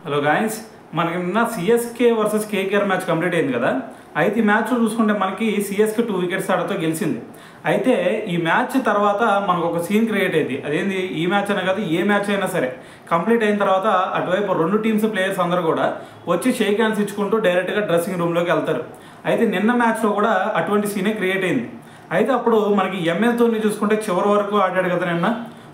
Hello guys, మనకి నిన్న CSK versus KKR match complete అయింది కదా. అయితే ఈ మ్యాచ్ చూసుకుంటే మనకి సిఎస్కే 2 వికెట్స్ ఆడతో గెలిచింది. అయితే ఈ మ్యాచ్ తర్వాత మనకు ఒక సీన్ క్రియేట్ అయింది. అదేంది, ఈ మ్యాచ్ అనే కాదు, ఏ మ్యాచ్ అయినా సరే కంప్లీట్ అయిన తర్వాత అటువైపు రెండు టీమ్స్ ప్లేయర్స్ అందరూ కూడా వచ్చి షేక్ హ్యాండ్స్ ఇచ్చుకుంటూ డైరెక్ట్గా డ్రెస్సింగ్ రూమ్లోకి వెళ్తారు. అయితే నిన్న మ్యాచ్లో కూడా అటువంటి సీనే క్రియేట్ అయింది. అయితే అప్పుడు మనకి ఎంఎస్ ధోని చూసుకుంటే చివరి వరకు ఆడాడు కదా నిన్న.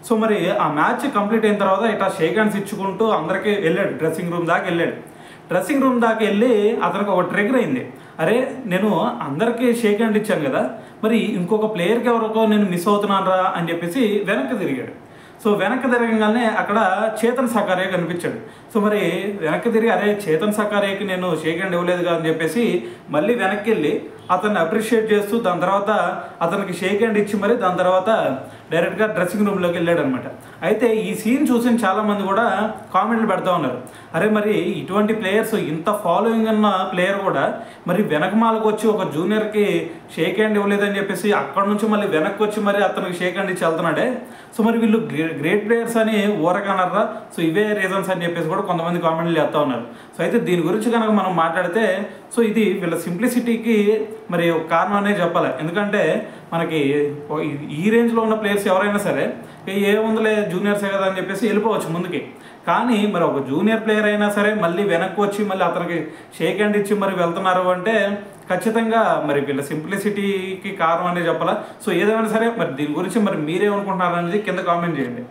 సో మరి ఆ మ్యాచ్ కంప్లీట్ అయిన తర్వాత ఇట్లా షేక్ హ్యాండ్స్ ఇచ్చుకుంటూ అందరికీ వెళ్ళాడు, డ్రెస్సింగ్ రూమ్ దాకా వెళ్ళాడు. డ్రెస్సింగ్ రూమ్ దాకా వెళ్ళి అతనికి ఒక ట్రిగర్ అయింది. అరే, నేను అందరికీ షేక్ హ్యాండ్ ఇచ్చాను కదా, మరి ఇంకొక ప్లేయర్కి ఎవరికో నేను మిస్ అవుతున్నాను రా అని చెప్పేసి వెనక్కి తిరిగాడు. సో వెనక్కి తిరగగానే అక్కడ చేతన్ సకారియా కనిపించాడు. సో మరి వెనక్కి తిరిగి అరే చేతన్ సకారియాకి నేను షేక్ హ్యాండ్ ఇవ్వలేదు కదా అని చెప్పేసి మళ్ళీ వెనక్కి వెళ్ళి అతన్ని అప్రిషియేట్ చేస్తూ దాని తర్వాత అతనికి షేక్ హ్యాండ్ ఇచ్చి మరి దాని తర్వాత డైరెక్ట్గా డ్రెస్సింగ్ రూమ్లోకి వెళ్ళాడు అనమాట. అయితే ఈ సీన్ చూసి చాలామంది కూడా కామెంట్లు పెడతా ఉన్నారు. అరే మరి ఇటువంటి ప్లేయర్స్, ఇంత ఫాలోయింగ్ ఉన్న ప్లేయర్ కూడా మరి వెనకమాలకు వచ్చి ఒక జూనియర్కి షేక్ హ్యాండ్ ఇవ్వలేదని చెప్పేసి అక్కడ నుంచి మళ్ళీ వెనక్కి వచ్చి మరి అతనికి షేక్ హ్యాండ్ ఇచ్చి వెళ్తున్నాడే. సో మరి వీళ్ళు గ్రేట్ ప్లేయర్స్ అని ఊరకన్నారా? సో ఇవే రీజన్స్ అని చెప్పేసి కూడా కొంతమంది కామెంట్లు చేస్తూ ఉన్నారు. సో అయితే దీని గురించి కనుక మనం మాట్లాడితే సో ఇది వీళ్ళ సింప్లిసిటీకి మరి ఒక కారణం అనే చెప్పాలి. ఎందుకంటే మనకి ఈ రేంజ్లో ఉన్న ప్లేయర్స్ ఎవరైనా సరే ఏముందిలే జూనియర్సే కదా అని చెప్పేసి వెళ్ళిపోవచ్చు ముందుకి. కానీ మరి ఒక జూనియర్ ప్లేయర్ అయినా సరే మళ్ళీ వెనక్కి వచ్చి మళ్ళీ అతనికి షేక్ హ్యాండ్ ఇచ్చి మరి వెళ్తున్నారు అంటే ఖచ్చితంగా మరి వీళ్ళ సింప్లిసిటీకి కారణం అనే చెప్పాలా. సో ఏదేమైనా సరే మరి దీని గురించి మరి మీరేమనుకుంటున్నారు అనేది కింద కామెంట్ చేయండి.